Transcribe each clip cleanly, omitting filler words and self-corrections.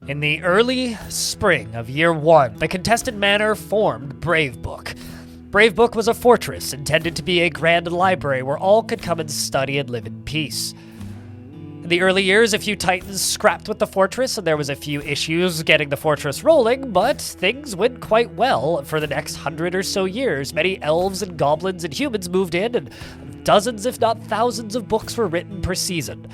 In the early spring of year 1, the contested manor formed Bravebook. Bravebook was a fortress intended to be a grand library where all could come and study and live in peace. In the early years, a few titans scrapped with the fortress, and there was a few issues getting the fortress rolling, but things went quite well for the next 100 or so years. Many elves and goblins and humans moved in, and dozens, if not thousands, of books were written per season.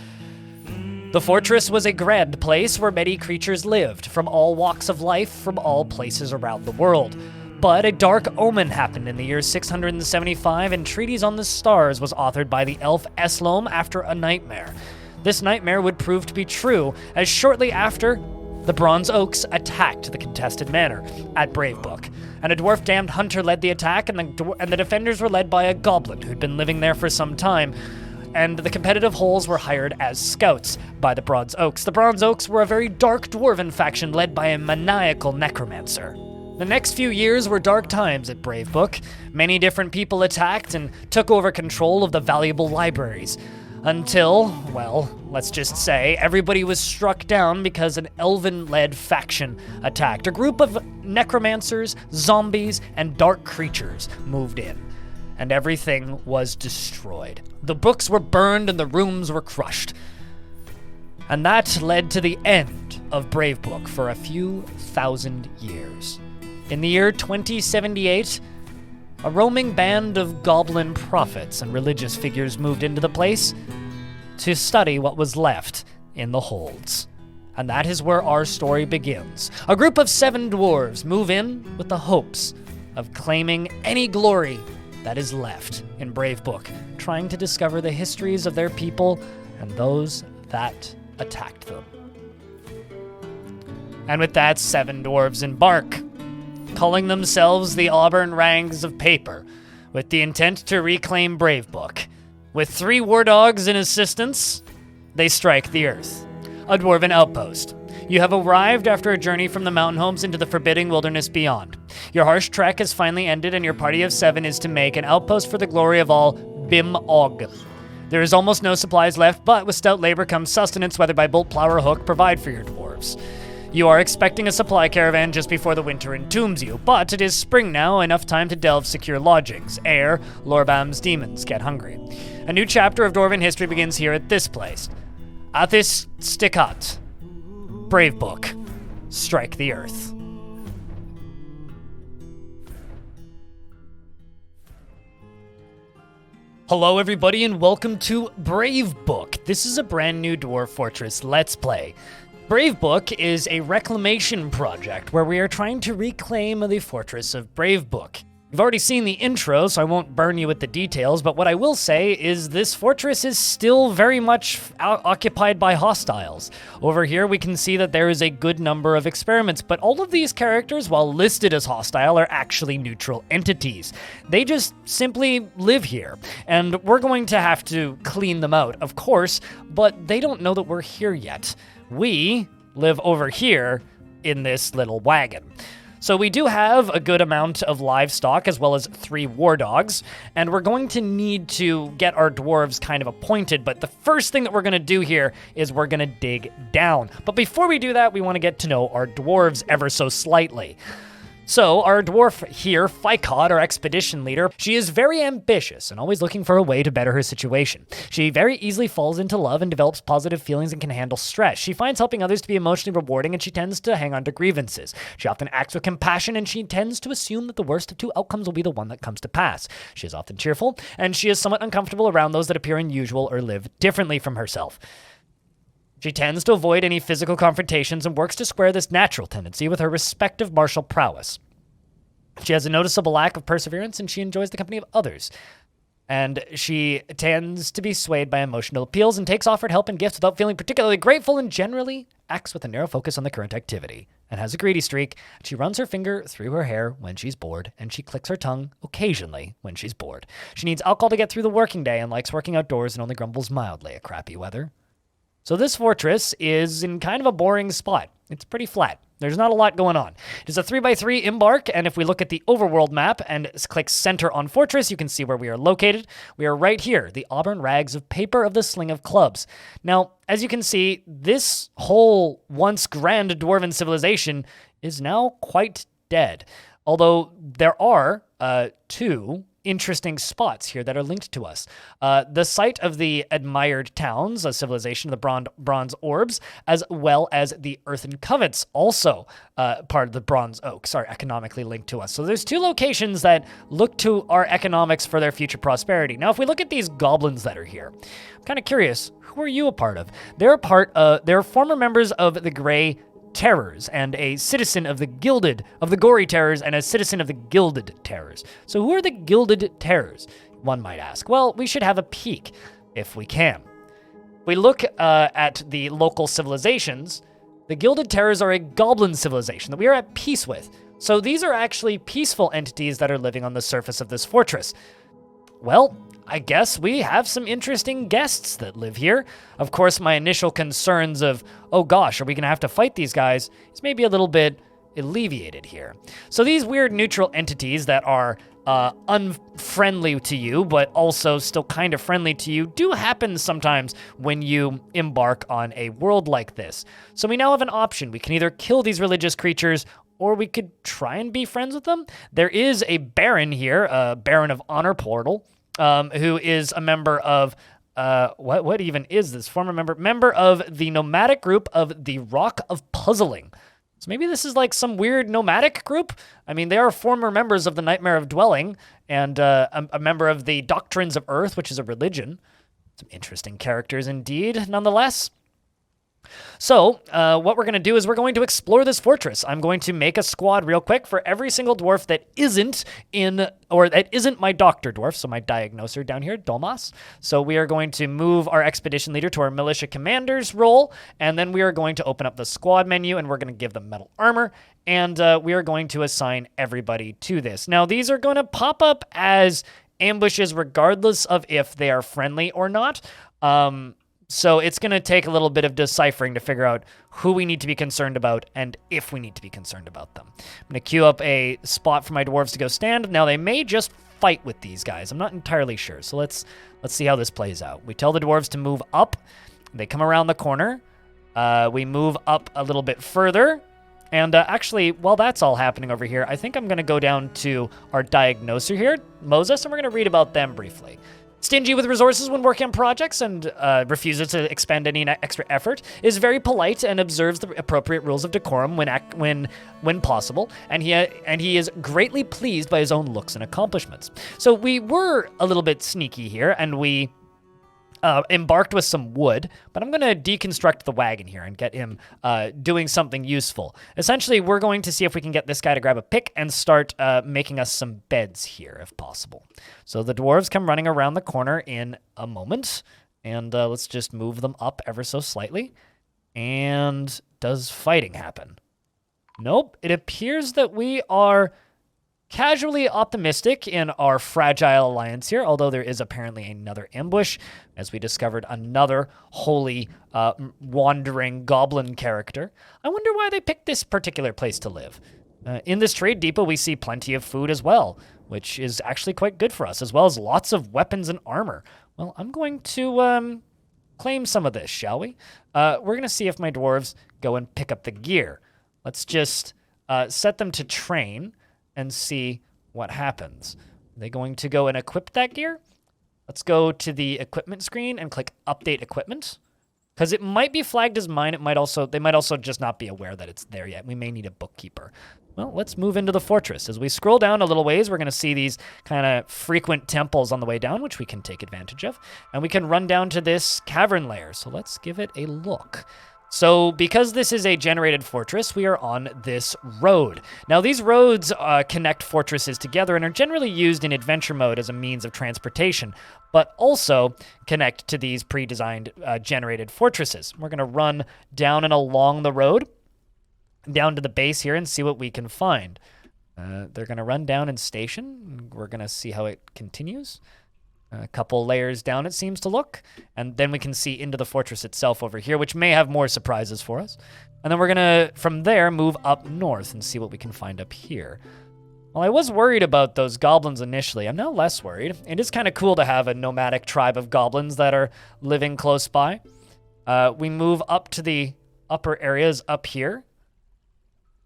The fortress was a grand place where many creatures lived, from all walks of life, from all places around the world. But a dark omen happened in the year 675, and Treaties on the Stars was authored by the elf Eslom after a nightmare. This nightmare would prove to be true, as shortly after, the Bronze Oaks attacked the contested manor at Bravebook, and a dwarf damned hunter led the attack, and the defenders were led by a goblin who'd been living there for some time, and the competitive holes were hired as scouts by the Bronze Oaks. The Bronze Oaks were a very dark dwarven faction led by a maniacal necromancer. The next few years were dark times at Bravebook. Many different people attacked and took over control of the valuable libraries. Until, well, let's just say, everybody was struck down because an elven-led faction attacked. A group of necromancers, zombies, and dark creatures moved in, and everything was destroyed. The books were burned and the rooms were crushed. And that led to the end of Bravebook for a few thousand years. In the year 2078, a roaming band of goblin prophets and religious figures moved into the place to study what was left in the holds. And that is where our story begins. A group of 7 dwarves move in with the hopes of claiming any glory that is left in Bravebook, trying to discover the histories of their people and those that attacked them. And with that, 7 dwarves embark, calling themselves the Auburn Rangs of Paper, with the intent to reclaim Bravebook. With 3 war dogs in assistance, they strike the earth. A dwarven outpost. You have arrived after a journey from the mountain homes into the forbidding wilderness beyond. Your harsh trek has finally ended, and your party of 7 is to make an outpost for the glory of all Bim Og. There is almost no supplies left, but with stout labor comes sustenance, whether by bolt, plow, or hook, provide for your dwarves. You are expecting a supply caravan just before the winter entombs you, but it is spring now, enough time to delve secure lodgings, ere Lorbam's demons get hungry. A new chapter of Dwarven history begins here at this place. Athis Stikkat. Bravebook. Strike the earth. Hello everybody and welcome to Bravebook. This is a brand new Dwarf Fortress Let's Play. Bravebook is a reclamation project where we are trying to reclaim the fortress of Bravebook. You've already seen the intro, so I won't burn you with the details, but what I will say is this fortress is still very much occupied by hostiles. Over here, we can see that there is a good number of experiments, but all of these characters, while listed as hostile, are actually neutral entities. They just simply live here, and we're going to have to clean them out, of course, but they don't know that we're here yet. We live over here in this little wagon. So we do have a good amount of livestock as well as 3 war dogs, and we're going to need to get our dwarves kind of appointed, but the first thing that we're going to do here is we're going to dig down. But before we do that, we want to get to know our dwarves ever so slightly. So, our dwarf here, Ficod, our expedition leader, she is very ambitious and always looking for a way to better her situation. She very easily falls into love and develops positive feelings and can handle stress. She finds helping others to be emotionally rewarding, and she tends to hang on to grievances. She often acts with compassion, and she tends to assume that the worst of 2 outcomes will be the one that comes to pass. She is often cheerful, and she is somewhat uncomfortable around those that appear unusual or live differently from herself. She tends to avoid any physical confrontations and works to square this natural tendency with her respective martial prowess. She has a noticeable lack of perseverance, and she enjoys the company of others. And she tends to be swayed by emotional appeals and takes offered help and gifts without feeling particularly grateful, and generally acts with a narrow focus on the current activity, and has a greedy streak. She runs her finger through her hair when she's bored, and she clicks her tongue occasionally when she's bored. She needs alcohol to get through the working day and likes working outdoors and only grumbles mildly at crappy weather. So this fortress is in kind of a boring spot. It's pretty flat. There's not a lot going on. It's a 3x3 embark, and if we look at the overworld map and click center on fortress, you can see where we are located. We are right here, the auburn rags of paper of the sling of clubs. Now, as you can see, this whole once grand dwarven civilization is now quite dead. Although there are two interesting spots here that are linked to us. The site of the admired towns, a civilization of the bronze orbs, as well as the earthen covets, also part of the bronze oaks, are economically linked to us. So there's two locations that look to our economics for their future prosperity. Now, if we look at these goblins that are here, I'm kind of curious, who are you a part of? They're former members of the Grey Terrors and a citizen of the Gory Terrors and a citizen of the Gilded Terrors. So who are the Gilded Terrors, one might ask? Well, we should have a peek if we can. We look at the local civilizations. The Gilded Terrors are a goblin civilization that we are at peace with. So these are actually peaceful entities that are living on the surface of this fortress. Well, I guess we have some interesting guests that live here. Of course, my initial concerns of, oh gosh, are we going to have to fight these guys, is maybe a little bit alleviated here. So these weird neutral entities that are unfriendly to you, but also still kind of friendly to you, do happen sometimes when you embark on a world like this. So we now have an option. We can either kill these religious creatures, or we could try and be friends with them. There is a Baron here, a Baron of Honor Portal, who is a member of, what even is this? Former member of the nomadic group of the Rock of Puzzling. So maybe this is like some weird nomadic group? I mean, they are former members of the Nightmare of Dwelling, and a member of the Doctrines of Earth, which is a religion. Some interesting characters indeed, nonetheless. So, what we're going to do is we're going to explore this fortress. I'm going to make a squad real quick for every single dwarf that isn't my doctor dwarf, so my diagnoser down here, Domas. So we are going to move our expedition leader to our militia commander's role, and then we are going to open up the squad menu, and we're going to give them metal armor, and we are going to assign everybody to this. Now, these are going to pop up as ambushes regardless of if they are friendly or not. So it's going to take a little bit of deciphering to figure out who we need to be concerned about and if we need to be concerned about them. I'm going to queue up a spot for my dwarves to go stand. Now, they may just fight with these guys. I'm not entirely sure. So let's see how this plays out. We tell the dwarves to move up. They come around the corner. We move up a little bit further. And actually, while that's all happening over here, I think I'm going to go down to our diagnoser here, Moses, and we're going to read about them briefly. Stingy with resources when working on projects and refuses to expend any extra effort, is very polite and observes the appropriate rules of decorum when possible, and he is greatly pleased by his own looks and accomplishments. So we were a little bit sneaky here, and we embarked with some wood, but I'm going to deconstruct the wagon here and get him doing something useful. Essentially, we're going to see if we can get this guy to grab a pick and start making us some beds here, if possible. So the dwarves come running around the corner in a moment, and let's just move them up ever so slightly. And does fighting happen? Nope. It appears that we are casually optimistic in our fragile alliance here, although there is apparently another ambush, as we discovered another holy wandering goblin character. I wonder why they picked this particular place to live. In this trade depot, we see plenty of food as well, which is actually quite good for us, as well as lots of weapons and armor. Well, I'm going to claim some of this, shall we? We're going to see if my dwarves go and pick up the gear. Let's just set them to train and see what happens. Are they going to go and equip that gear? Let's go to the equipment screen and click Update Equipment, because it might be flagged as mine. They might also just not be aware that it's there yet. We may need a bookkeeper. Well, let's move into the fortress. As we scroll down a little ways, we're going to see these kind of frequent temples on the way down, which we can take advantage of. And we can run down to this cavern layer. So let's give it a look. So because this is a generated fortress, we are on this road. Now, these roads connect fortresses together and are generally used in adventure mode as a means of transportation, but also connect to these pre-designed generated fortresses. We're going to run down and along the road, down to the base here, and see what we can find. They're going to run down and station. We're going to see how it continues. A couple layers down, it seems to look. And then we can see into the fortress itself over here, which may have more surprises for us. And then we're going to, from there, move up north and see what we can find up here. Well, I was worried about those goblins initially. I'm now less worried. It is kind of cool to have a nomadic tribe of goblins that are living close by. We move up to the upper areas up here.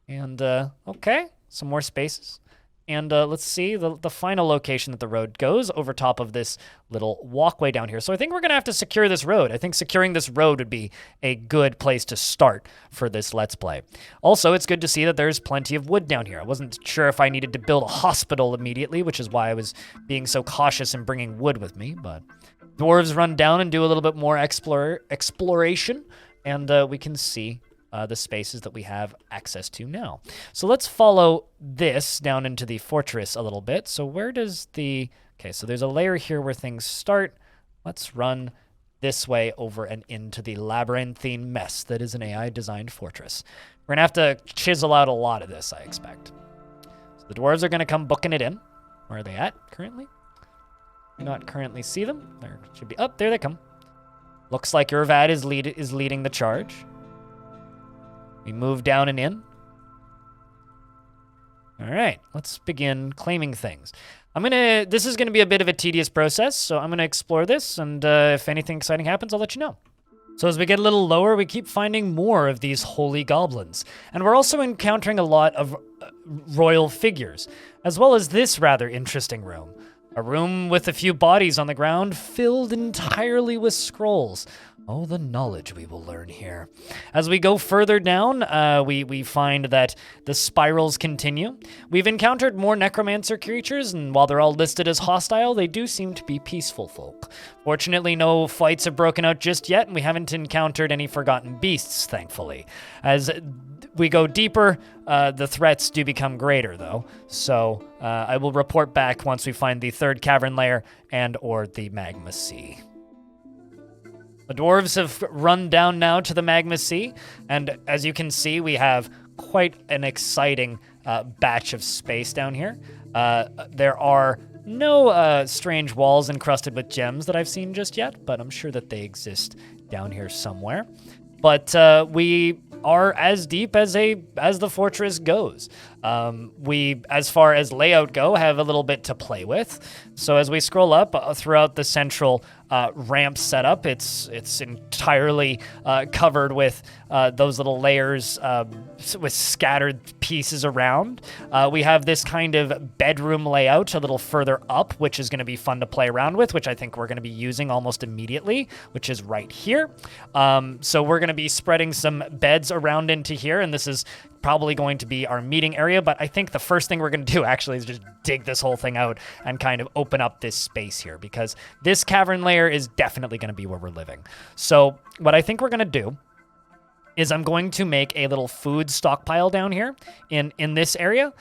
And, okay, some more spaces. And let's see, the final location that the road goes over top of this little walkway down here. So I think we're going to have to secure this road. I think securing this road would be a good place to start for this Let's Play. Also, it's good to see that there's plenty of wood down here. I wasn't sure if I needed to build a hospital immediately, which is why I was being so cautious in bringing wood with me. But dwarves run down and do a little bit more exploration, and we can see the spaces that we have access to now. So let's follow this down into the fortress a little bit. So where does the... Okay, so there's a layer here where things start. Let's run this way over and into the labyrinthine mess that is an AI-designed fortress. We're going to have to chisel out a lot of this, I expect. So the dwarves are going to come booking it in. Where are they at currently? Do not currently see them. There should be... Oh, there they come. Looks like Urvad is leading the charge. We move down and in. All right, let's begin claiming things. This is gonna be a bit of a tedious process, so I'm gonna explore this, and if anything exciting happens, I'll let you know. So as we get a little lower, we keep finding more of these holy goblins. And we're also encountering a lot of royal figures, as well as this rather interesting room. A room with a few bodies on the ground, filled entirely with scrolls. Oh, the knowledge we will learn here. As we go further down, we find that the spirals continue. We've encountered more necromancer creatures, and while they're all listed as hostile, they do seem to be peaceful folk. Fortunately, no fights have broken out just yet, and we haven't encountered any forgotten beasts, thankfully. As we go deeper, the threats do become greater, though. So I will report back once we find the third cavern layer and or the magma sea. The dwarves have run down now to the magma sea, and as you can see, we have quite an exciting batch of space down here. There are no strange walls encrusted with gems that I've seen just yet, but I'm sure that they exist down here somewhere. But we are as deep as the fortress goes. We, as far as layout go, have a little bit to play with. So as we scroll up throughout the central ramp setup, it's entirely covered with those little layers with scattered pieces around. We have this kind of bedroom layout a little further up, which is going to be fun to play around with, which I think we're going to be using almost immediately, which is right here. So we're going to be spreading some beds around into here, and this is probably going to be our meeting area, but I think the first thing we're going to do actually is just dig this whole thing out and kind of open up this space here, because this cavern layer is definitely going to be where we're living. So what I think we're going to do is I'm going to make a little food stockpile down here in this area,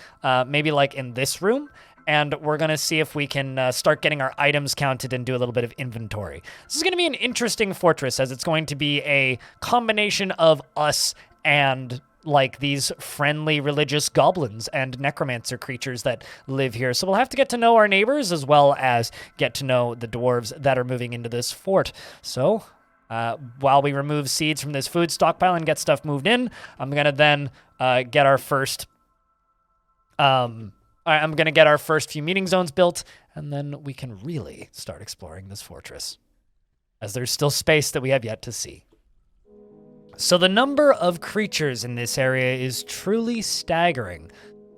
maybe like in this room, and we're going to see if we can start getting our items counted and do a little bit of inventory. This is going to be an interesting fortress, as it's going to be a combination of us and like these friendly religious goblins and necromancer creatures that live here. So we'll have to get to know our neighbors as well as get to know the dwarves that are moving into this fort. So while we remove seeds from this food stockpile and get stuff moved in, I'm going to then get our first... I'm going to get our first few meeting zones built, and then we can really start exploring this fortress, as there's still space that we have yet to see. So the number of creatures in this area is truly staggering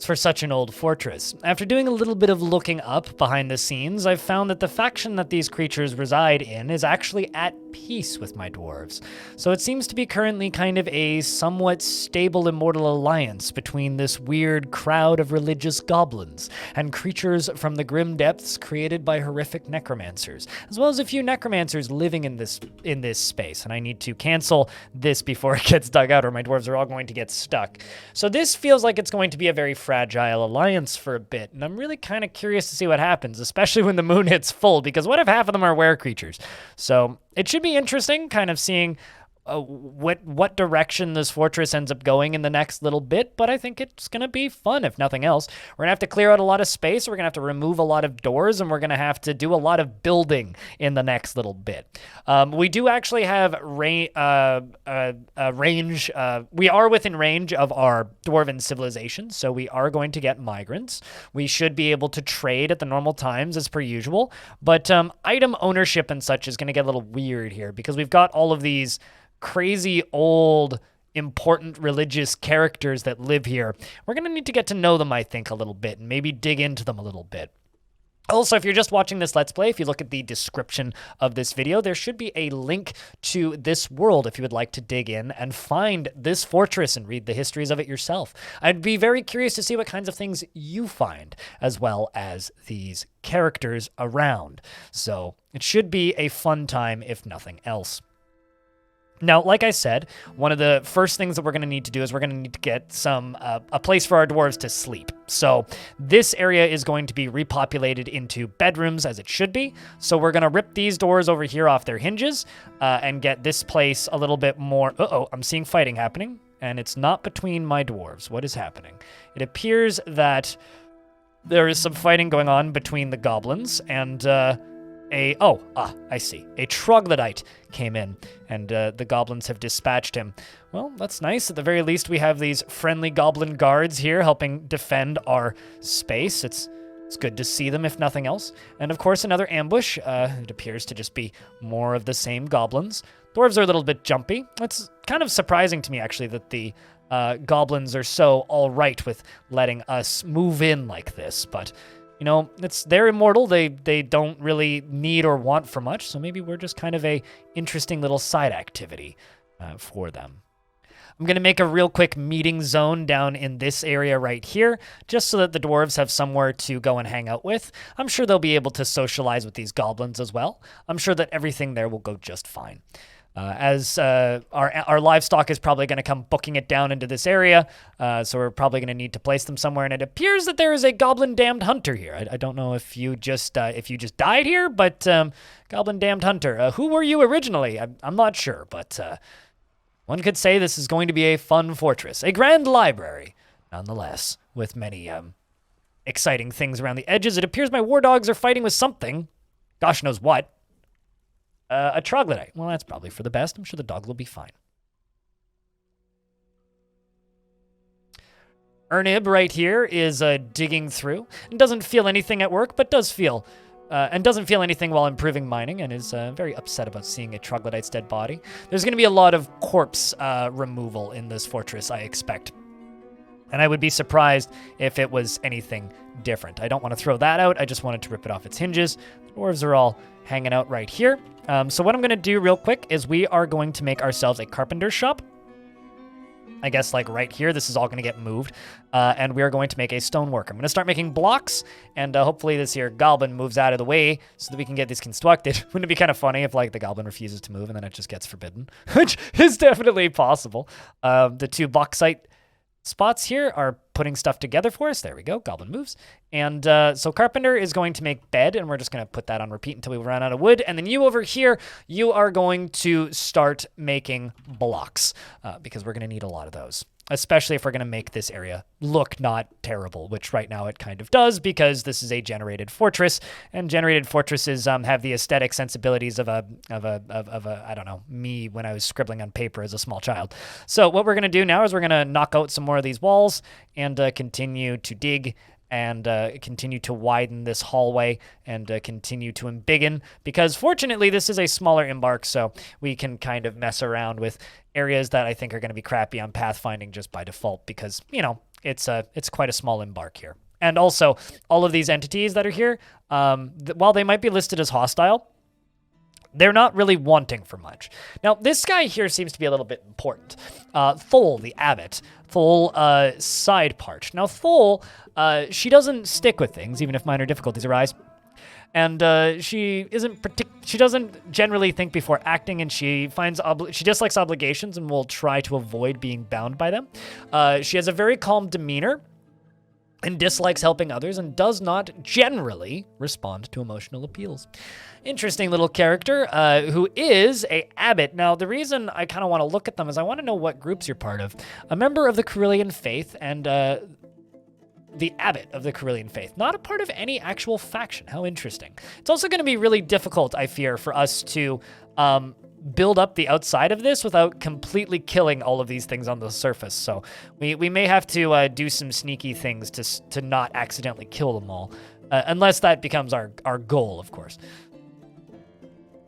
for such an old fortress. After doing a little bit of looking up behind the scenes, I've found that the faction that these creatures reside in is actually at peace with my dwarves. So it seems to be currently kind of a somewhat stable immortal alliance between this weird crowd of religious goblins and creatures from the grim depths created by horrific necromancers, as well as a few necromancers living in this space. And I need to cancel this before it gets dug out, or my dwarves are all going to get stuck. So this feels like it's going to be a very fragile alliance for a bit, and I'm really kind of curious to see what happens, especially when the moon hits full, because what if half of them are were creatures? So it should be interesting kind of seeing what direction this fortress ends up going in the next little bit, but I think it's going to be fun, if nothing else. We're going to have to clear out a lot of space, we're going to have to remove a lot of doors, and we're going to have to do a lot of building in the next little bit. We do actually have range. We are within range of our dwarven civilization, so we are going to get migrants. We should be able to trade at the normal times as per usual, but item ownership and such is going to get a little weird here because we've got all of these crazy old important religious characters that live here. We're going to need to get to know them, I think, a little bit and maybe dig into them a little bit. Also, if you're just watching this Let's Play, if you look at the description of this video, there should be a link to this world if you would like to dig in and find this fortress and read the histories of it yourself. I'd be very curious to see what kinds of things you find, as well as these characters around. So it should be a fun time, if nothing else. Now, like I said, one of the first things that we're going to need to do is we're going to need to get a place for our dwarves to sleep. So this area is going to be repopulated into bedrooms as it should be. So we're going to rip these doors over here off their hinges and get this place a little bit more... Uh-oh, I'm seeing fighting happening, and it's not between my dwarves. What is happening? It appears that there is some fighting going on between the goblins and... I see. A troglodyte came in, and the goblins have dispatched him. Well, that's nice. At the very least, we have these friendly goblin guards here helping defend our space. It's good to see them, if nothing else. And, of course, another ambush. It appears to just be more of the same goblins. Dwarves are a little bit jumpy. It's kind of surprising to me, actually, that the goblins are so all right with letting us move in like this, but... You know, they're immortal. They don't really need or want for much, so maybe we're just kind of a interesting little side activity for them. I'm going to make a real quick meeting zone down in this area right here, just so that the dwarves have somewhere to go and hang out with. I'm sure they'll be able to socialize with these goblins as well. I'm sure that everything there will go just fine. As our livestock is probably going to come booking it down into this area, so we're probably going to need to place them somewhere. And it appears that there is a goblin damned hunter here. I don't know if you just died here, but goblin damned hunter. Who were you originally? I'm not sure, but one could say this is going to be a fun fortress, a grand library, nonetheless, with many exciting things around the edges. It appears my war dogs are fighting with something. Gosh knows what. A troglodyte. Well, that's probably for the best. I'm sure the dog will be fine. Ernib right here is digging through and doesn't feel anything at work, but doesn't feel anything while improving mining, and is very upset about seeing a troglodyte's dead body. There's going to be a lot of corpse removal in this fortress, I expect. And I would be surprised if it was anything different. I don't want to throw that out. I just wanted to rip it off its hinges. The dwarves are all hanging out right here. So what I'm going to do real quick is we are going to make ourselves a carpenter shop. I guess like right here, this is all going to get moved. And we are going to make a stonework. I'm going to start making blocks, and hopefully this here goblin moves out of the way so that we can get these constructed. Wouldn't it be kind of funny if like the goblin refuses to move and then it just gets forbidden? Which is definitely possible. The two bauxite spots here are putting stuff together for us. There we go. Goblin moves. And so Carpenter is going to make bed, and we're just going to put that on repeat until we run out of wood. And then you over here, you are going to start making blocks because we're going to need a lot of those, especially if we're going to make this area look not terrible, which right now it kind of does because this is a generated fortress, and generated fortresses have the aesthetic sensibilities of a I don't know, me when I was scribbling on paper as a small child. So what we're going to do now is we're going to knock out some more of these walls and continue to dig and continue to widen this hallway and continue to embiggen, because fortunately this is a smaller embark, so we can kind of mess around with areas that I think are going to be crappy on pathfinding just by default, because, you know, it's quite a small embark here. And also, all of these entities that are here, while they might be listed as hostile, they're not really wanting for much. Now, this guy here seems to be a little bit important. Thole, the abbot. Thole, side part. Now, Thole, she doesn't stick with things, even if minor difficulties arise. And she doesn't generally think before acting, and she dislikes obligations and will try to avoid being bound by them. She has a very calm demeanor. and dislikes helping others and does not generally respond to emotional appeals. Interesting little character who is a abbot. Now, the reason I kind of want to look at them is I want to know what groups you're part of. A member of the Carillion faith and the abbot of the Carillion faith. Not a part of any actual faction. How interesting. It's also going to be really difficult, I fear, for us to build up the outside of this without completely killing all of these things on the surface. So we may have to do some sneaky things to not accidentally kill them all, unless that becomes our goal, of course.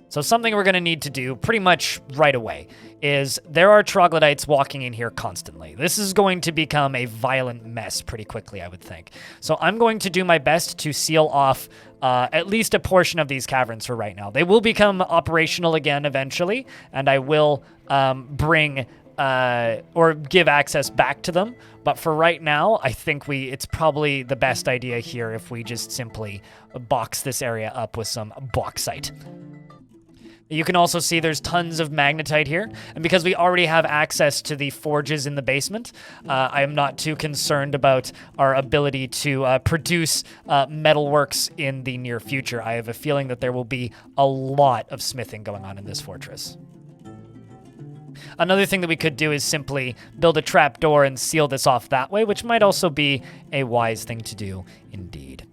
So something we're going to need to do pretty much right away is there are troglodytes walking in here constantly. This is going to become a violent mess pretty quickly, I would think. So I'm going to do my best to seal off at least a portion of these caverns for right now. They will become operational again eventually, and I will bring or give access back to them. But for right now, I think it's probably the best idea here if we just simply box this area up with some bauxite. You can also see there's tons of magnetite here, and because we already have access to the forges in the basement, I am not too concerned about our ability to produce metalworks in the near future. I have a feeling that there will be a lot of smithing going on in this fortress. Another thing that we could do is simply build a trapdoor and seal this off that way, which might also be a wise thing to do indeed.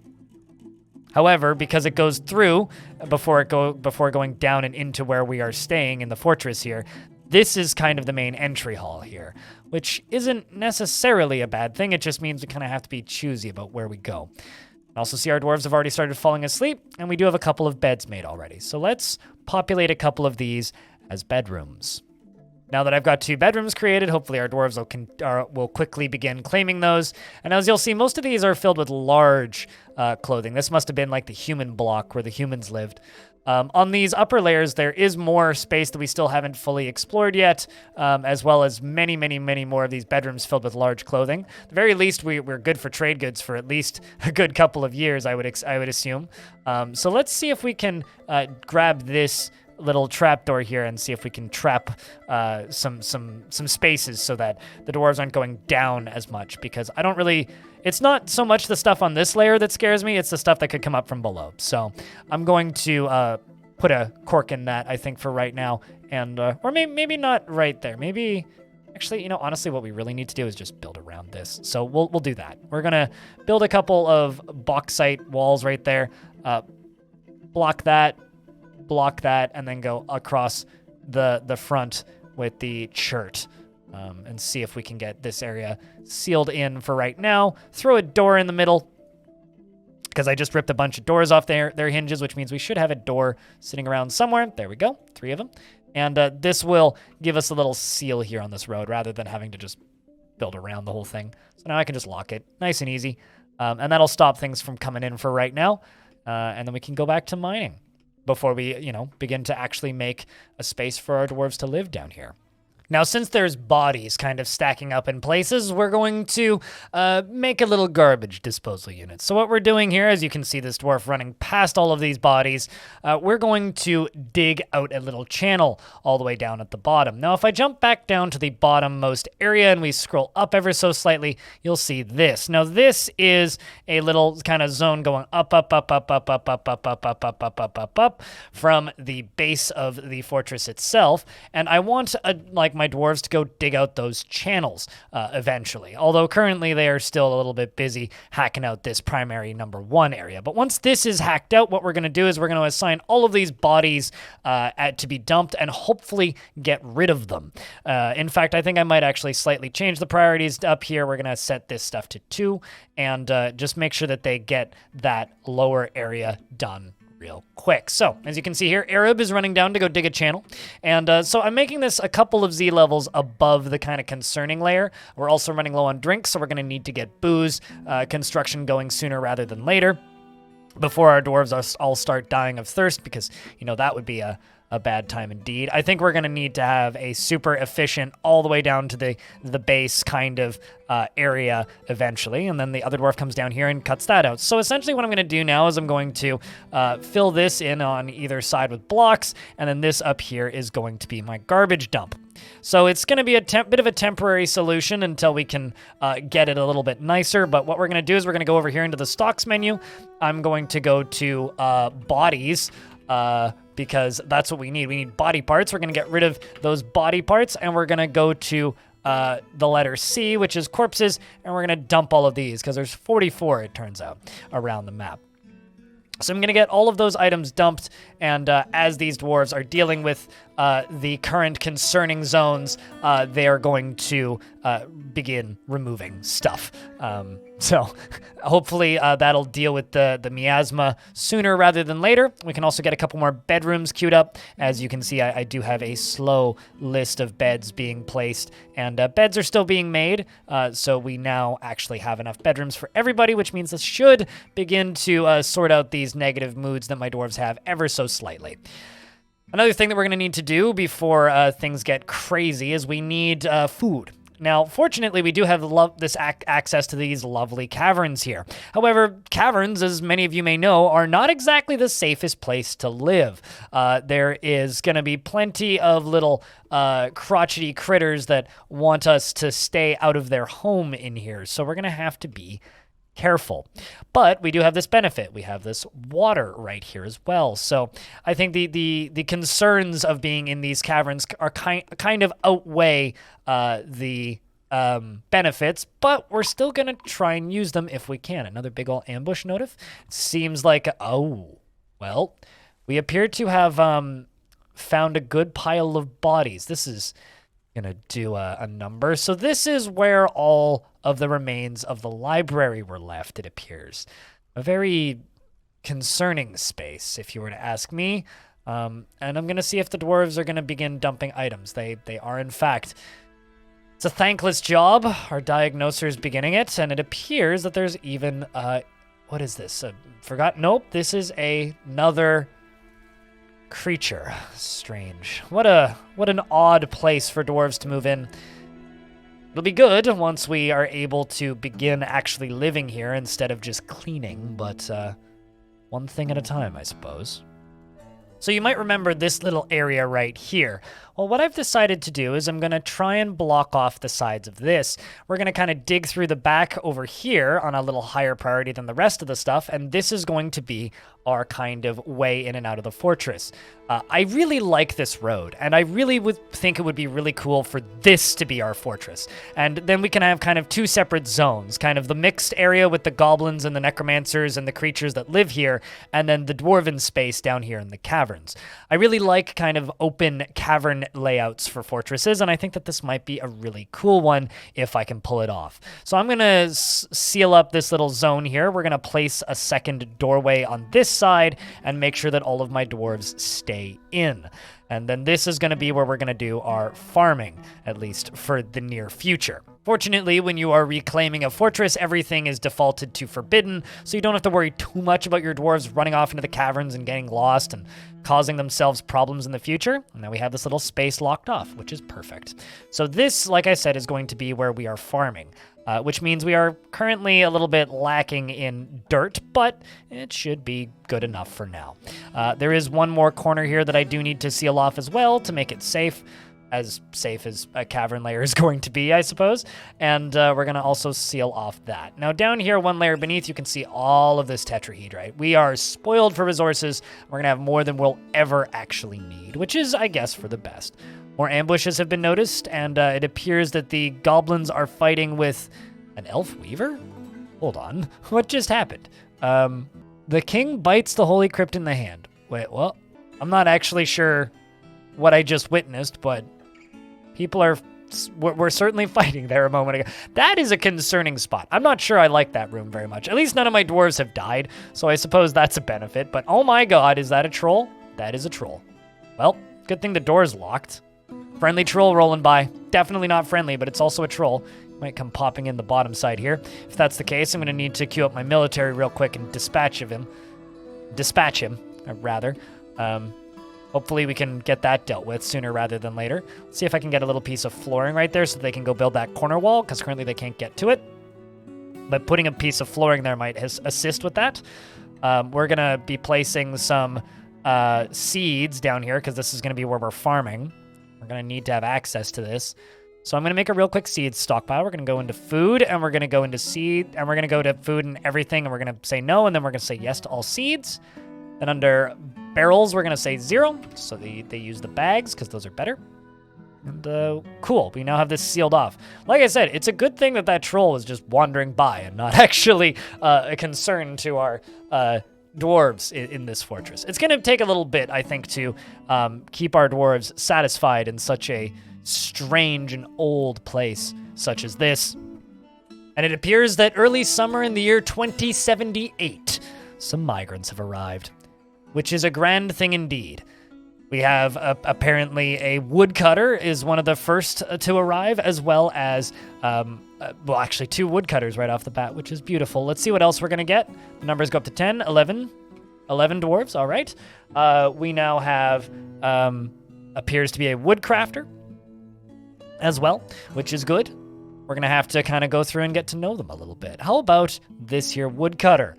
However, because it goes through before going down and into where we are staying in the fortress here, this is kind of the main entry hall here, which isn't necessarily a bad thing. It just means we kind of have to be choosy about where we go. Also see our dwarves have already started falling asleep, and we do have a couple of beds made already. So let's populate a couple of these as bedrooms. Now that I've got 2 bedrooms created, hopefully our dwarves will quickly begin claiming those. And as you'll see, most of these are filled with large clothing. This must have been like the human block where the humans lived. On these upper layers, there is more space that we still haven't fully explored yet, as well as many, many, many more of these bedrooms filled with large clothing. At the very least, we're good for trade goods for at least a good couple of years, I would assume. So let's see if we can grab this little trapdoor here and see if we can trap some spaces so that the dwarves aren't going down as much, because I don't really... It's not so much the stuff on this layer that scares me, it's the stuff that could come up from below. So I'm going to put a cork in that, I think, for right now. And or maybe not right there. Maybe... Actually, honestly, what we really need to do is just build around this. So we'll do that. We're going to build a couple of bauxite walls right there. Block that, and then go across the front with the chert. And see if we can get this area sealed in for right now. Throw a door in the middle, because I just ripped a bunch of doors off their hinges, which means we should have a door sitting around somewhere. There we go, 3 of them. And this will give us a little seal here on this road, rather than having to just build around the whole thing. So now I can just lock it, nice and easy. And that'll stop things from coming in for right now. And then we can go back to mining before we, begin to actually make a space for our dwarves to live down here. Now, since there's bodies kind of stacking up in places, we're going to make a little garbage disposal unit. So what we're doing here, as you can see this dwarf running past all of these bodies, we're going to dig out a little channel all the way down at the bottom. Now, if I jump back down to the bottommost area and we scroll up ever so slightly, you'll see this. Now, this is a little kind of zone going up from the base of the fortress itself, and I want my dwarves to go dig out those channels eventually. Although currently they are still a little bit busy hacking out this primary number 1 area. But once this is hacked out, what we're going to do is we're going to assign all of these bodies to be dumped and hopefully get rid of them. In fact, I think I might actually slightly change the priorities up here. We're going to set this stuff to 2 and just make sure that they get that lower area done real quick. So, as you can see here, Arab is running down to go dig a channel. And so I'm making this a couple of Z levels above the kind of concerning layer. We're also running low on drinks, so we're going to need to get booze construction going sooner rather than later, before our dwarves all start dying of thirst, because, that would be a bad time indeed. I think we're going to need to have a super efficient all the way down to the base kind of area eventually, and then the other dwarf comes down here and cuts that out. So essentially what I'm going to do now is I'm going to fill this in on either side with blocks, and then this up here is going to be my garbage dump. So it's going to be a bit of a temporary solution until we can get it a little bit nicer. But what we're going to do is we're going to go over here into the stocks menu. I'm going to go to bodies because that's what we need. We need body parts. We're going to get rid of those body parts, and we're going to go to the letter C, which is corpses, and we're going to dump all of these because there's 44, it turns out, around the map. So I'm going to get all of those items dumped, and as these dwarves are dealing with the current concerning zones, they are going to begin removing stuff. So hopefully that'll deal with the miasma sooner rather than later. We can also get a couple more bedrooms queued up. As you can see, I do have a slow list of beds being placed, and beds are still being made. So we now actually have enough bedrooms for everybody, which means this should begin to sort out these negative moods that my dwarves have ever so slightly. Another thing that we're going to need to do before things get crazy is we need food. Now, fortunately, we do have this access to these lovely caverns here. However, caverns, as many of you may know, are not exactly the safest place to live. There is going to be plenty of little crotchety critters that want us to stay out of their home in here, so we're going to have to be careful. But we do have this benefit. We have this water right here as well. So I think the concerns of being in these caverns are kind of outweigh the benefits, but we're still going to try and use them if we can. Another big ol' ambush notif. Seems like, oh, well, we appear to have found a good pile of bodies. This is going to do a number. So this is where all of the remains of the library were left, it appears. A very concerning space, if you were to ask me. And I'm going to see if the dwarves are going to begin dumping items. They are, in fact. It's a thankless job. Our diagnoser is beginning it, and it appears that there's even, what is this? Forgot? Nope, this is another creature. Strange. What an odd place for dwarves to move in. It'll be good once we are able to begin actually living here instead of just cleaning, but one thing at a time, I suppose. So you might remember this little area right here. Well, what I've decided to do is I'm going to try and block off the sides of this. We're going to kind of dig through the back over here on a little higher priority than the rest of the stuff, and this is going to be our kind of way in and out of the fortress. I really like this road, and I really would think it would be really cool for this to be our fortress. And then we can have kind of two separate zones, kind of the mixed area with the goblins and the necromancers and the creatures that live here, and then the dwarven space down here in the caverns. I really like kind of open cavern layouts for fortresses, and I think that this might be a really cool one if I can pull it off. So I'm going to seal up this little zone here. We're going to place a second doorway on this side and make sure that all of my dwarves stay in. And then this is going to be where we're going to do our farming, at least for the near future. Fortunately, when you are reclaiming a fortress, everything is defaulted to forbidden, so you don't have to worry too much about your dwarves running off into the caverns and getting lost and causing themselves problems in the future. And now we have this little space locked off, which is perfect. So this, like I said, is going to be where we are farming. Which means we are currently a little bit lacking in dirt, but it should be good enough for now. There is one more corner here that I do need to seal off as well to make it safe as a cavern layer is going to be, I suppose. And we're going to also seal off that. Now down here, one layer beneath, you can see all of this tetrahedrite. We are spoiled for resources. We're going to have more than we'll ever actually need, which is, I guess, for the best. More ambushes have been noticed, and it appears that the goblins are fighting with an elf weaver? Hold on. What just happened? The king bites the holy crypt in the hand. Wait, well, I'm not actually sure what I just witnessed, but we're certainly fighting there a moment ago. That is a concerning spot. I'm not sure I like that room very much. At least none of my dwarves have died, so I suppose that's a benefit. But oh my god, is that a troll? That is a troll. Well, good thing the door's locked. Friendly troll rolling by. Definitely not friendly, but it's also a troll. Might come popping in the bottom side here. If that's the case, I'm going to need to queue up my military real quick and dispatch him, rather. Hopefully we can get that dealt with sooner rather than later. Let's see if I can get a little piece of flooring right there so they can go build that corner wall, because currently they can't get to it. But putting a piece of flooring there might assist with that. We're going to be placing some seeds down here, because this is going to be where we're farming. We're We're going to need to have access to this. So I'm going to make a real quick seed stockpile. We're going to go into food, and we're going to go into seed, and we're going to go to food and everything, and we're going to say no, and then we're going to say yes to all seeds. Then under barrels, we're going to say 0, so they use the bags, because those are better. And cool, we now have this sealed off. Like I said, it's a good thing that troll was just wandering by and not actually a concern to our dwarves in this fortress. It's going to take a little bit, I think, to keep our dwarves satisfied in such a strange and old place such as this. And it appears that early summer in the year 2078, some migrants have arrived, which is a grand thing indeed. We have apparently a woodcutter is one of the first to arrive, as well as, well, actually 2 woodcutters right off the bat, which is beautiful. Let's see what else we're going to get. The numbers go up to 10, 11 dwarves, all right. We now have, appears to be a woodcrafter as well, which is good. We're going to have to kind of go through and get to know them a little bit. How about this here woodcutter?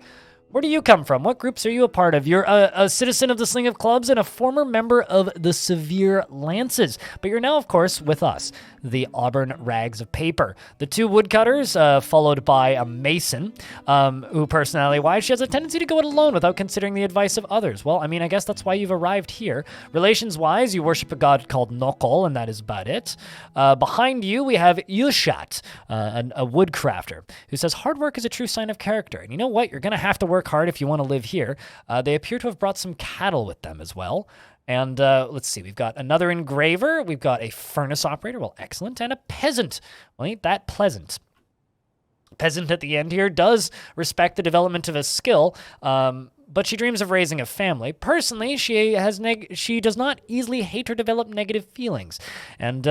Where do you come from? What groups are you a part of? You're a citizen of the Sling of Clubs and a former member of the Severe Lances. But you're now, of course, with us, the Auburn Rags of Paper. The 2 woodcutters, followed by a mason, who personality-wise, she has a tendency to go it alone without considering the advice of others. Well, I mean, I guess that's why you've arrived here. Relations-wise, you worship a god called Nokol, and that is about it. Behind you, we have Yushat, a woodcrafter, who says, hard work is a true sign of character. And you know what? You're going to have to work hard if you want to live here. They appear to have brought some cattle with them as well. And let's see, we've got another engraver, we've got a furnace operator, well, excellent, and a peasant. Well, ain't that pleasant. Peasant at the end here does respect the development of a skill, but she dreams of raising a family. Personally, she does not easily hate or develop negative feelings, and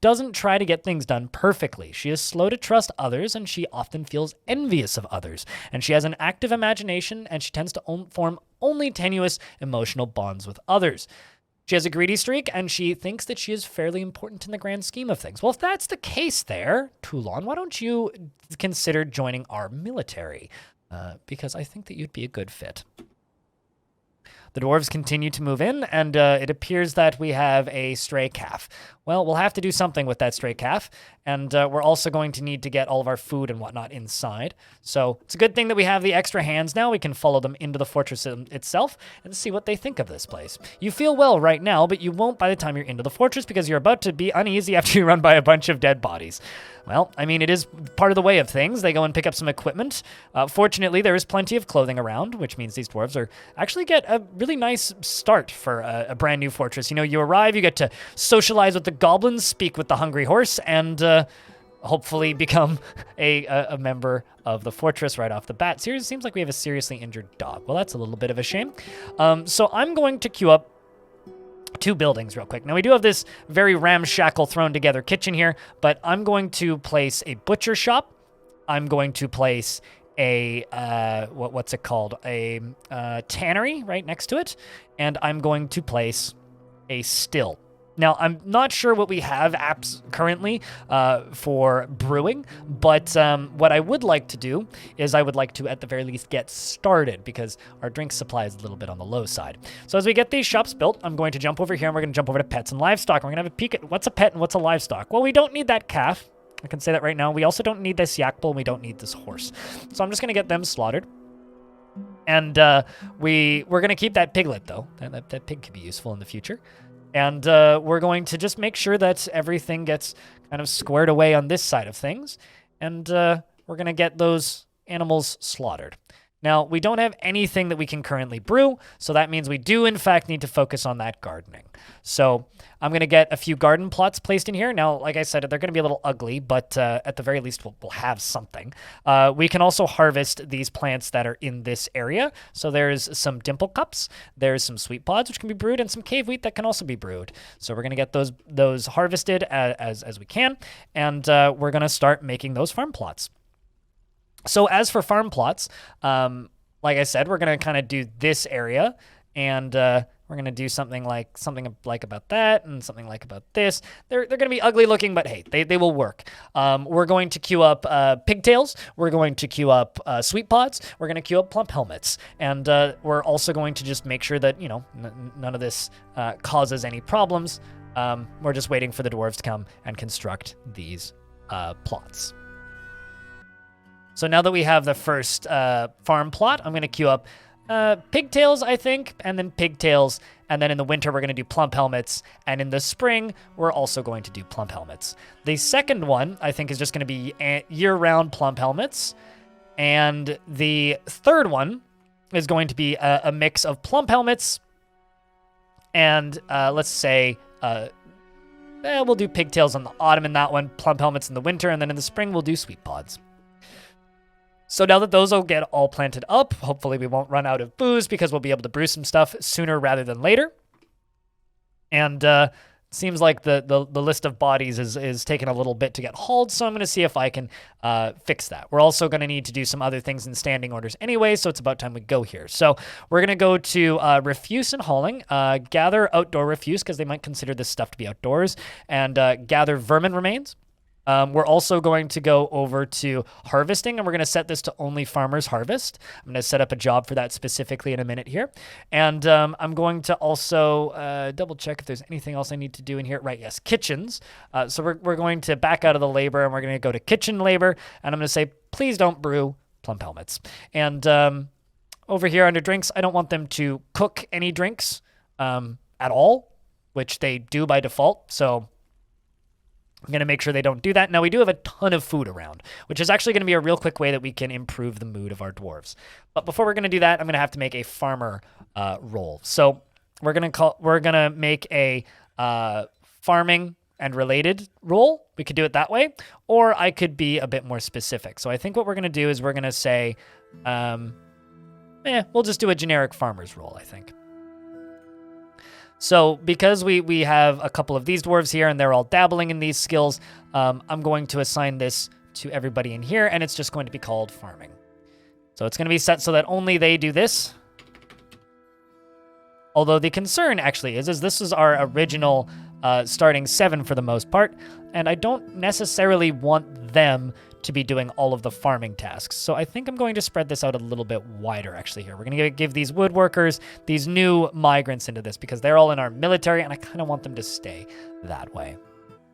doesn't try to get things done perfectly. She is slow to trust others, and she often feels envious of others. And she has an active imagination, and she tends to form only tenuous emotional bonds with others. She has a greedy streak, and she thinks that she is fairly important in the grand scheme of things. Well, if that's the case there, Toulon, why don't you consider joining our military? Because I think that you'd be a good fit. The dwarves continue to move in, and it appears that we have a stray calf. Well, we'll have to do something with that stray calf, and we're also going to need to get all of our food and whatnot inside. So it's a good thing that we have the extra hands now. We can follow them into the fortress itself and see what they think of this place. You feel well right now, but you won't by the time you're into the fortress because you're about to be uneasy after you run by a bunch of dead bodies. Well, I mean, it is part of the way of things. They go and pick up some equipment. Fortunately, there is plenty of clothing around, which means these dwarves are actually get a really nice start for a brand new fortress. You know, you arrive, you get to socialize with the goblins, speak with the hungry horse, and hopefully become a member of the fortress right off the bat. Seriously, seems like we have a seriously injured dog. Well, that's a little bit of a shame. So I'm going to queue up 2 buildings real quick. Now, we do have this very ramshackle thrown together kitchen here, but I'm going to place a butcher shop. I'm going to place a, what's it called? A tannery right next to it. And I'm going to place a still. Now, I'm not sure what we have apps currently for brewing, but what I would like to do is I would like to, at the very least, get started because our drink supply is a little bit on the low side. So as we get these shops built, I'm going to jump over here and we're going to jump over to pets and livestock. We're going to have a peek at what's a pet and what's a livestock. Well, we don't need that calf. I can say that right now. We also don't need this yak bull and we don't need this horse. So I'm just going to get them slaughtered. And we're going to keep that piglet, though. That pig could be useful in the future. And we're going to just make sure that everything gets kind of squared away on this side of things. And we're going to get those animals slaughtered. Now, we don't have anything that we can currently brew, so that means we do, in fact, need to focus on that gardening. So I'm going to get a few garden plots placed in here. Now, like I said, they're going to be a little ugly, but at the very least, we'll have something. We can also harvest these plants that are in this area. So there's some dimple cups, there's some sweet pods, which can be brewed, and some cave wheat that can also be brewed. So we're going to get those harvested as we can, and we're going to start making those farm plots. So as for farm plots, like I said, we're going to kind of do this area, and we're going to do something like about that and something like about this. They're going to be ugly looking, but hey, they will work. We're going to queue up pigtails. We're going to queue up sweet pods. We're going to queue up plump helmets. And we're also going to just make sure that, you know, none of this causes any problems We're just waiting for the dwarves to come and construct these plots. So now that we have the first farm plot, I'm going to queue up pigtails, I think, and then pigtails. And then in the winter, we're going to do plump helmets. And in the spring, we're also going to do plump helmets. The second one, I think, is just going to be year-round plump helmets. And the third one is going to be a mix of plump helmets and, let's say, we'll do pigtails in the autumn in that one, plump helmets in the winter, and then in the spring, we'll do sweet pods. So now that those will get all planted up, hopefully we won't run out of booze because we'll be able to brew some stuff sooner rather than later. And seems like the list of bodies is taking a little bit to get hauled, so I'm going to see if I can fix that. We're also going to need to do some other things in standing orders anyway, so it's about time we go here. So we're going to go to refuse and hauling, gather outdoor refuse because they might consider this stuff to be outdoors, and gather vermin remains. We're also going to go over to harvesting, and we're going to set this to only farmers harvest. I'm going to set up a job for that specifically in a minute here. And I'm going to also double check if there's anything else I need to do in here. Right, yes, kitchens. So we're going to back out of the labor, and we're going to go to kitchen labor, and I'm going to say, please don't brew plump helmets. And over here under drinks, I don't want them to cook any drinks at all, which they do by default. So I'm going to make sure they don't do that. Now, we do have a ton of food around, which is actually going to be a real quick way that we can improve the mood of our dwarves. But before we're going to do that, I'm going to have to make a farmer role. So we're going to make a farming and related role. We could do it that way, or I could be a bit more specific. So I think what we're going to do is we're going to say, we'll just do a generic farmer's role, I think. So because we have a couple of these dwarves here and they're all dabbling in these skills, I'm going to assign this to everybody in here, and it's just going to be called farming. So it's going to be set so that only they do this. Although the concern actually is this is our original starting 7 for the most part, and I don't necessarily want them to be doing all of the farming tasks. So I think I'm going to spread this out a little bit wider actually here. We're going to give these woodworkers, these new migrants into this because they're all in our military, and I kind of want them to stay that way.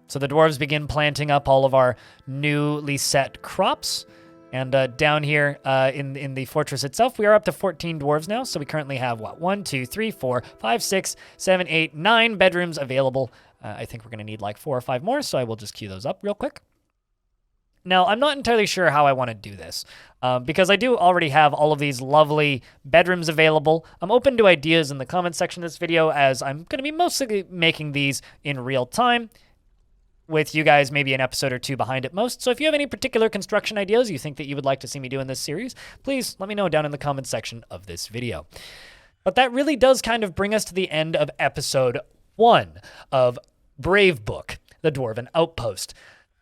So the dwarves begin planting up all of our newly set crops. And down here in the fortress itself, we are up to 14 dwarves now. So we currently have, 1, 2, 3, 4, 5, 6, 7, 8, 9 bedrooms available. I think we're going to need like 4 or 5 more, so I will just queue those up real quick. Now, I'm not entirely sure how I want to do this because I do already have all of these lovely bedrooms available. I'm open to ideas in the comments section of this video as I'm going to be mostly making these in real time, with you guys maybe an episode or 2 behind at most. So if you have any particular construction ideas you think that you would like to see me do in this series, please let me know down in the comments section of this video. But that really does kind of bring us to the end of episode 1 of Bravebook, the Dwarven Outpost.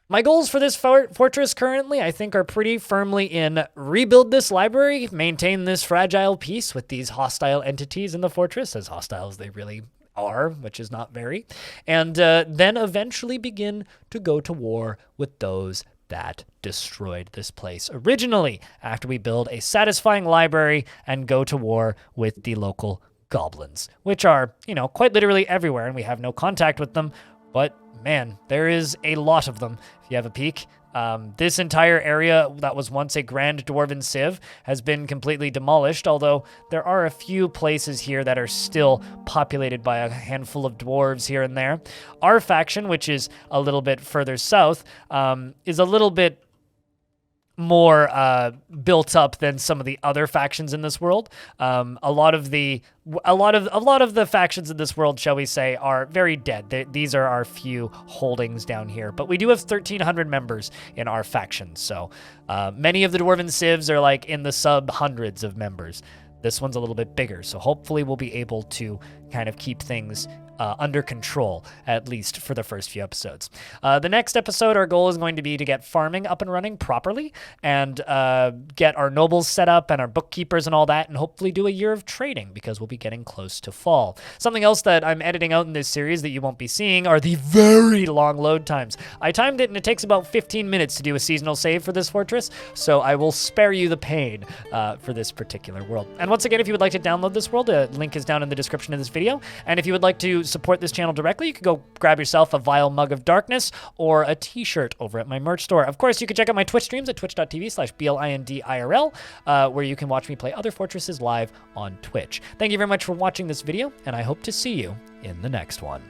My goals for this fortress currently, I think, are pretty firmly in rebuild this library, maintain this fragile peace with these hostile entities in the fortress, as hostile as they really are, which is not very, and then eventually begin to go to war with those that destroyed this place originally, after we build a satisfying library and go to war with the local goblins, which are, quite literally everywhere, and we have no contact with them, but man, there is a lot of them. If you have a peek, this entire area that was once a grand dwarven civ has been completely demolished, although there are a few places here that are still populated by a handful of dwarves here and there. Our faction, which is a little bit further south, is a little bit more built up than some of the other factions in this world. A lot of the factions in this world, shall we say, are very dead. These are our few holdings down here, but we do have 1,300 members in our faction. So many of the dwarven civs are like in the sub hundreds of members. This one's a little bit bigger, so hopefully we'll be able to kind of keep things under control, at least for the first few episodes. The next episode, our goal is going to be to get farming up and running properly and get our nobles set up and our bookkeepers and all that, and hopefully do a year of trading because we'll be getting close to fall. Something else that I'm editing out in this series that you won't be seeing are the very long load times. I timed it and it takes about 15 minutes to do a seasonal save for this fortress, so I will spare you the pain for this particular world. And once again, if you would like to download this world, a link is down in the description of this video, and if you would like to support this channel directly, you can go grab yourself a Vile Mug of Darkness or a t-shirt over at my merch store. Of course, you can check out my Twitch streams at twitch.tv/BLINDIRL, where you can watch me play other fortresses live on Twitch. Thank you very much for watching this video, and I hope to see you in the next one.